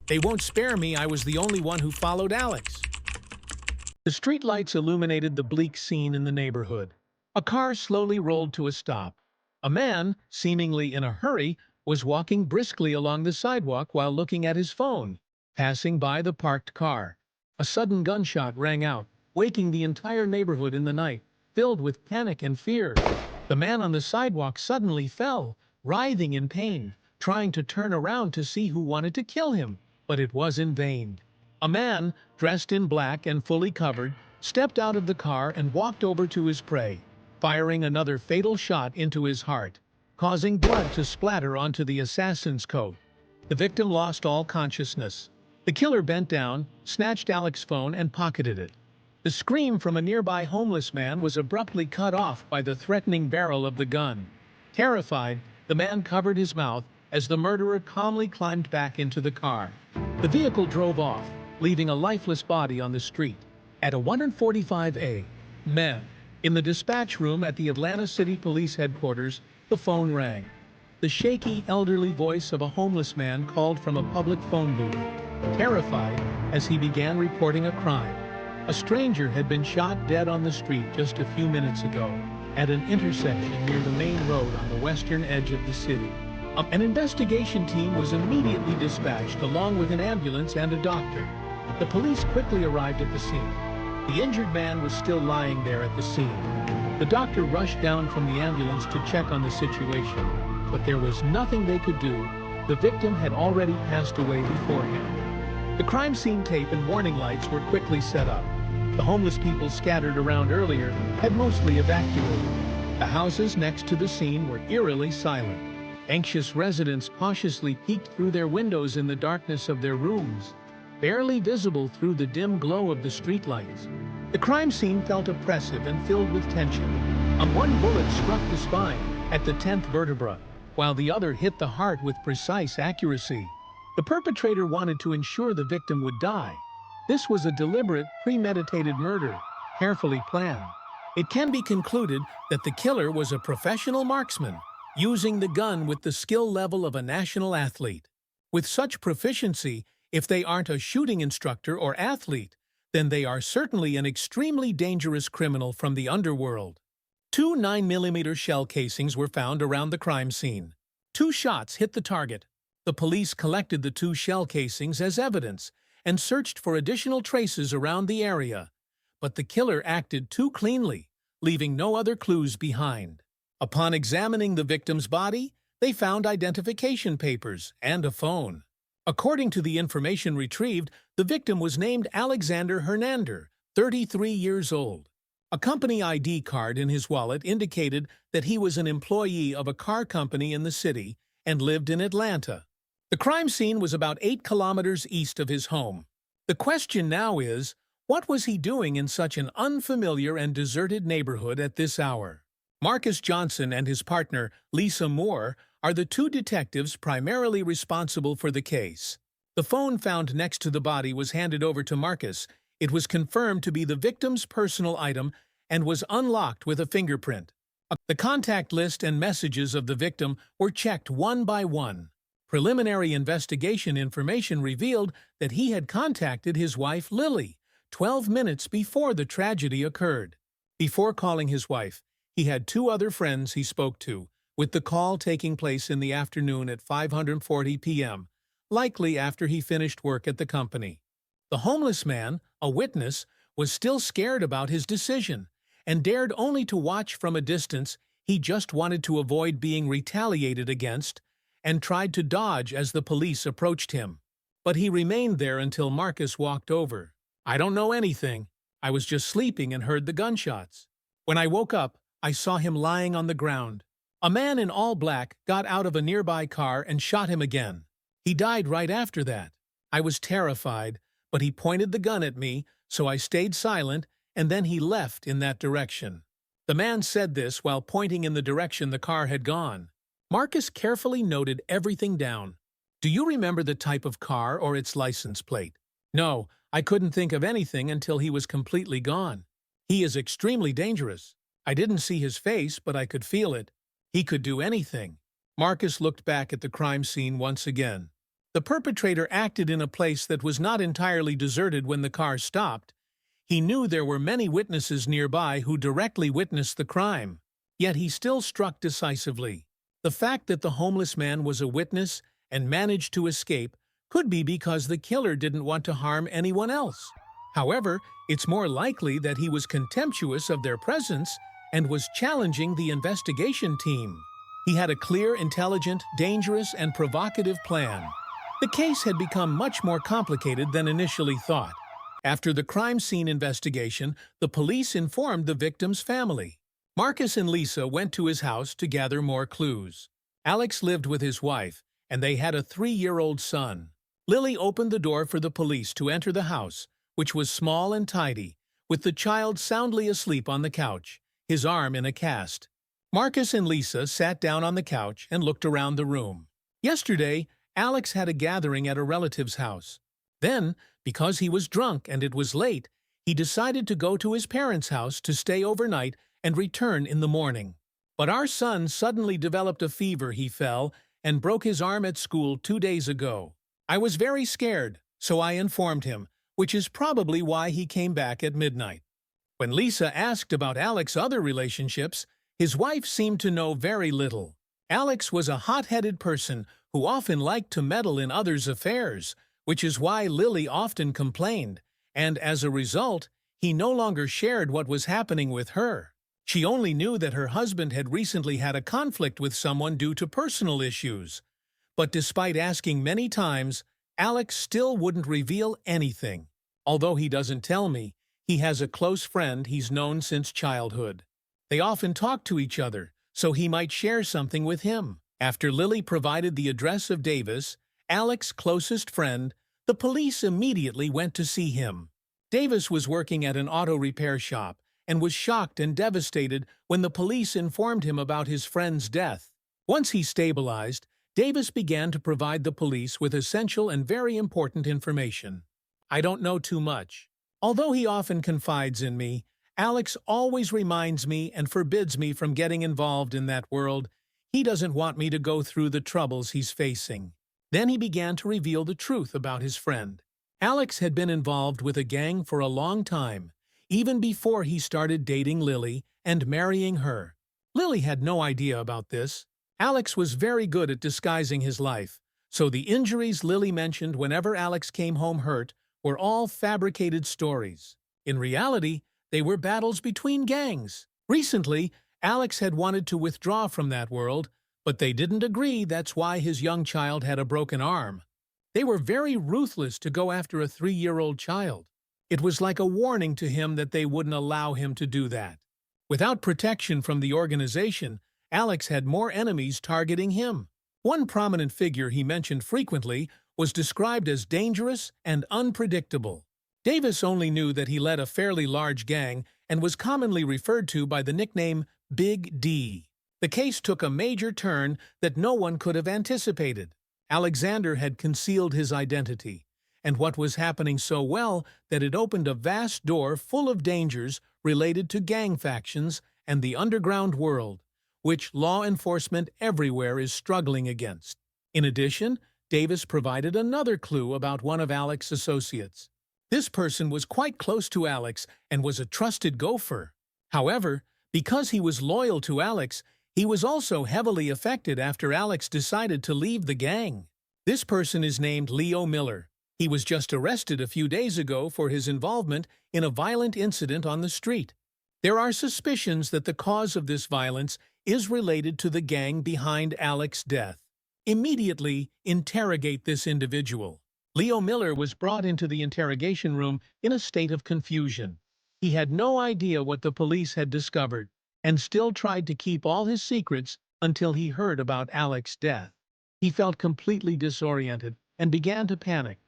They won't spare me. I was the only one who followed Alex. The streetlights illuminated the bleak scene in the neighborhood. A car slowly rolled to a stop. A man, seemingly in a hurry, was walking briskly along the sidewalk while looking at his phone. Passing by the parked car, a sudden gunshot rang out, waking the entire neighborhood in the night, filled with panic and fear. The man on the sidewalk suddenly fell, writhing in pain, trying to turn around to see who wanted to kill him, but it was in vain. A man, dressed in black and fully covered, stepped out of the car and walked over to his prey, firing another fatal shot into his heart, causing blood to splatter onto the assassin's coat. The victim lost all consciousness. The killer bent down, snatched Alex's phone and pocketed it. The scream from a nearby homeless man was abruptly cut off by the threatening barrel of the gun. Terrified, the man covered his mouth as the murderer calmly climbed back into the car. The vehicle drove off, leaving a lifeless body on the street. At 1:45 a.m., in the dispatch room at the Atlanta City Police Headquarters, the phone rang. The shaky, elderly voice of a homeless man called from a public phone booth, terrified as he began reporting a crime. A stranger had been shot dead on the street just a few minutes ago, at an intersection near the main road on the western edge of the city. An investigation team was immediately dispatched along with an ambulance and a doctor. The police quickly arrived at the scene. The injured man was still lying there at the scene. The doctor rushed down from the ambulance to check on the situation, but there was nothing they could do. The victim had already passed away beforehand. The crime scene tape and warning lights were quickly set up. The homeless people scattered around earlier had mostly evacuated. The houses next to the scene were eerily silent. Anxious residents cautiously peeked through their windows in the darkness of their rooms, barely visible through the dim glow of the streetlights. The crime scene felt oppressive and filled with tension. One bullet struck the spine at the 10th vertebra, while the other hit the heart with precise accuracy. The perpetrator wanted to ensure the victim would die. This was a deliberate, premeditated murder, carefully planned. It can be concluded that the killer was a professional marksman, using the gun with the skill level of a national athlete. With such proficiency, if they aren't a shooting instructor or athlete, then they are certainly an extremely dangerous criminal from the underworld. 2 9mm shell casings were found around the crime scene. 2 shots hit the target. The police collected the 2 shell casings as evidence and searched for additional traces around the area. But the killer acted too cleanly, leaving no other clues behind. Upon examining the victim's body, they found identification papers and a phone. According to the information retrieved, the victim was named Alexander Hernander, 33 years old. A company ID card in his wallet indicated that he was an employee of a car company in the city and lived in Atlanta. The crime scene was about 8 kilometers east of his home. The question now is, what was he doing in such an unfamiliar and deserted neighborhood at this hour? Marcus Johnson and his partner, Lisa Moore, are the 2 detectives primarily responsible for the case. The phone found next to the body was handed over to Marcus. It was confirmed to be the victim's personal item and was unlocked with a fingerprint. The contact list and messages of the victim were checked one by one. Preliminary investigation information revealed that he had contacted his wife Lily 12 minutes before the tragedy occurred. Before calling his wife, he had 2 other friends he spoke to, with the call taking place in the afternoon at 5:40 p.m., likely after he finished work at the company. The homeless man, a witness, was still scared about his decision and dared only to watch from a distance. He just wanted to avoid being retaliated against and tried to dodge as the police approached him. But he remained there until Marcus walked over. "I don't know anything. I was just sleeping and heard the gunshots. When I woke up, I saw him lying on the ground. A man in all black got out of a nearby car and shot him again. He died right after that. I was terrified, but he pointed the gun at me, so I stayed silent, and then he left in that direction." The man said this while pointing in the direction the car had gone. Marcus carefully noted everything down. "Do you remember the type of car or its license plate?" "No, I couldn't think of anything until he was completely gone. He is extremely dangerous. I didn't see his face, but I could feel it. He could do anything." Marcus looked back at the crime scene once again. The perpetrator acted in a place that was not entirely deserted when the car stopped. He knew there were many witnesses nearby who directly witnessed the crime. Yet he still struck decisively. The fact that the homeless man was a witness and managed to escape could be because the killer didn't want to harm anyone else. However, it's more likely that he was contemptuous of their presence and was challenging the investigation team. He had a clear, intelligent, dangerous, and provocative plan. The case had become much more complicated than initially thought. After the crime scene investigation, the police informed the victim's family. Marcus and Lisa went to his house to gather more clues. Alex lived with his wife, and they had a 3-year-old son. Lily opened the door for the police to enter the house, which was small and tidy, with the child soundly asleep on the couch, his arm in a cast. Marcus and Lisa sat down on the couch and looked around the room. Yesterday, Alex had a gathering at a relative's house. Then, because he was drunk and it was late, he decided to go to his parents' house to stay overnight and return in the morning. But our son suddenly developed a fever. He fell and broke his arm at school 2 days ago. I was very scared, so I informed him, which is probably why he came back at midnight. When Lisa asked about Alex's other relationships, his wife seemed to know very little. Alex was a hot-headed person who often liked to meddle in others' affairs, which is why Lily often complained, and as a result, he no longer shared what was happening with her. She only knew that her husband had recently had a conflict with someone due to personal issues. But despite asking many times, Alex still wouldn't reveal anything. Although he doesn't tell me, he has a close friend he's known since childhood. They often talk to each other, so he might share something with him. After Lily provided the address of Davis, Alex's closest friend, the police immediately went to see him. Davis was working at an auto repair shop and was shocked and devastated when the police informed him about his friend's death. Once he stabilized, Davis began to provide the police with essential and very important information. I don't know too much. Although he often confides in me, Alex always reminds me and forbids me from getting involved in that world. He doesn't want me to go through the troubles he's facing. Then he began to reveal the truth about his friend. Alex had been involved with a gang for a long time, even before he started dating Lily and marrying her. Lily had no idea about this. Alex was very good at disguising his life, so the injuries Lily mentioned whenever Alex came home hurt were all fabricated stories. In reality, they were battles between gangs. Recently, Alex had wanted to withdraw from that world, but they didn't agree. That's why his young child had a broken arm. They were very ruthless to go after a 3-year-old child. It was like a warning to him that they wouldn't allow him to do that. Without protection from the organization, Alex had more enemies targeting him. One prominent figure he mentioned frequently was described as dangerous and unpredictable. Davis only knew that he led a fairly large gang and was commonly referred to by the nickname Big D. The case took a major turn that no one could have anticipated. Alexander had concealed his identity, and what was happening so well that it opened a vast door full of dangers related to gang factions and the underground world, which law enforcement everywhere is struggling against. In addition, Davis provided another clue about one of Alex's associates. This person was quite close to Alex and was a trusted gopher. However, because he was loyal to Alex, he was also heavily affected after Alex decided to leave the gang. This person is named Leo Miller. He was just arrested a few days ago for his involvement in a violent incident on the street. There are suspicions that the cause of this violence is related to the gang behind Alex's death. Immediately interrogate this individual. Leo Miller was brought into the interrogation room in a state of confusion. He had no idea what the police had discovered, and still tried to keep all his secrets until he heard about Alex's death. He felt completely disoriented and began to panic,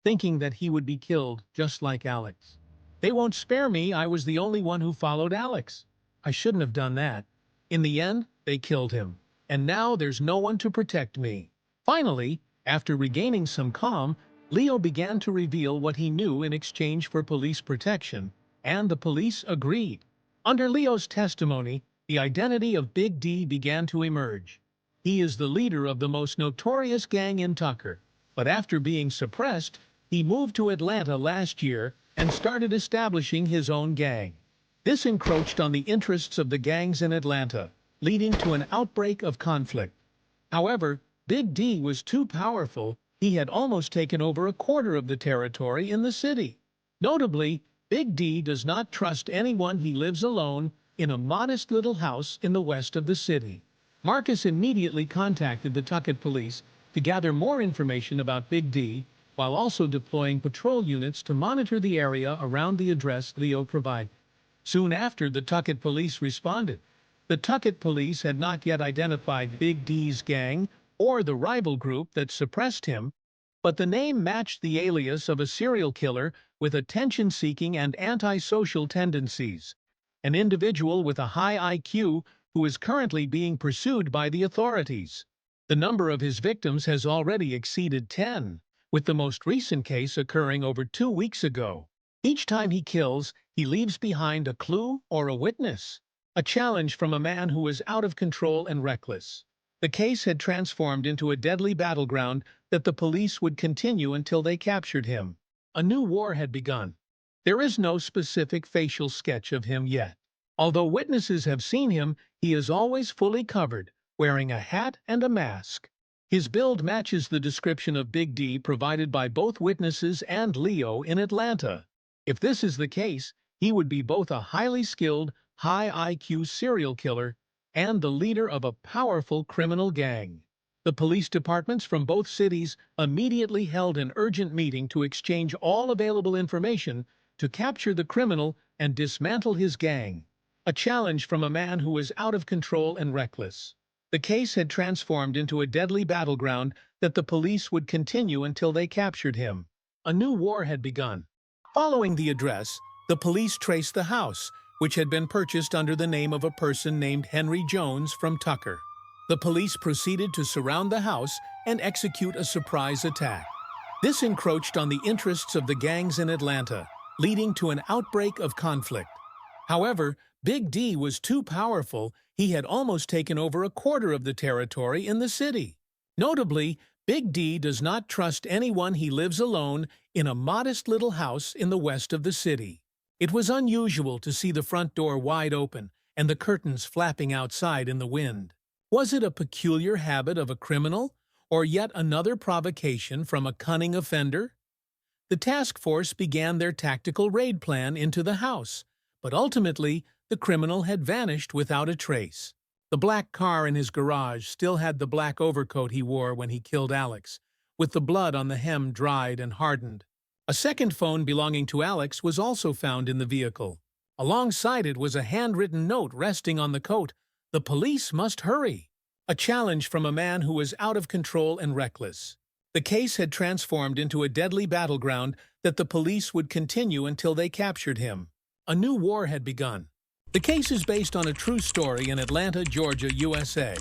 thinking that he would be killed just like Alex. They won't spare me. I was the only one who followed Alex. I shouldn't have done that. In the end, they killed him, and now there's no one to protect me. Finally, after regaining some calm, Leo began to reveal what he knew in exchange for police protection, and the police agreed. Under Leo's testimony, the identity of Big D began to emerge. He is the leader of the most notorious gang in Tucker. But after being suppressed, he moved to Atlanta last year and started establishing his own gang. This encroached on the interests of the gangs in Atlanta, leading to an outbreak of conflict. However, Big D was too powerful. He had almost taken over a quarter of the territory in the city. Notably, Big D does not trust anyone. He lives alone in a modest little house in the west of the city. Marcus immediately contacted the Tucket police to gather more information about Big D, while also deploying patrol units to monitor the area around the address Leo provided. Soon after, the Tucket police responded. The Tucket police had not yet identified Big D's gang or the rival group that suppressed him, but the name matched the alias of a serial killer with attention-seeking and antisocial tendencies, an individual with a high IQ who is currently being pursued by the authorities. The number of his victims has already exceeded 10, with the most recent case occurring over 2 weeks ago. Each time he kills, he leaves behind a clue or a witness, a challenge from a man who is out of control and reckless. The case had transformed into a deadly battleground that the police would continue until they captured him. A new war had begun. There is no specific facial sketch of him yet. Although witnesses have seen him, he is always fully covered, wearing a hat and a mask. His build matches the description of Big D provided by both witnesses and Leo in Atlanta. If this is the case, he would be both a highly skilled, high IQ serial killer and the leader of a powerful criminal gang. The police departments from both cities immediately held an urgent meeting to exchange all available information to capture the criminal and dismantle his gang, a challenge from a man who is out of control and reckless. The case had transformed into a deadly battleground that the police would continue until they captured him. A new war had begun. Following the address, the police traced the house, which had been purchased under the name of a person named Henry Jones from Tucker. The police proceeded to surround the house and execute a surprise attack. This encroached on the interests of the gangs in Atlanta, leading to an outbreak of conflict. However, Big D was too powerful. He had almost taken over a quarter of the territory in the city. Notably, Big D does not trust anyone. He lives alone in a modest little house in the west of the city. It was unusual to see the front door wide open and the curtains flapping outside in the wind. Was it a peculiar habit of a criminal, or yet another provocation from a cunning offender? The task force began their tactical raid plan into the house, but ultimately the criminal had vanished without a trace. The black car in his garage still had the black overcoat he wore when he killed Alex, with the blood on the hem dried and hardened. A second phone belonging to Alex was also found in the vehicle. Alongside it was a handwritten note resting on the coat: "The police must hurry," a challenge from a man who was out of control and reckless. The case had transformed into a deadly battleground that the police would continue until they captured him. A new war had begun. The case is based on a true story in Atlanta, Georgia, USA.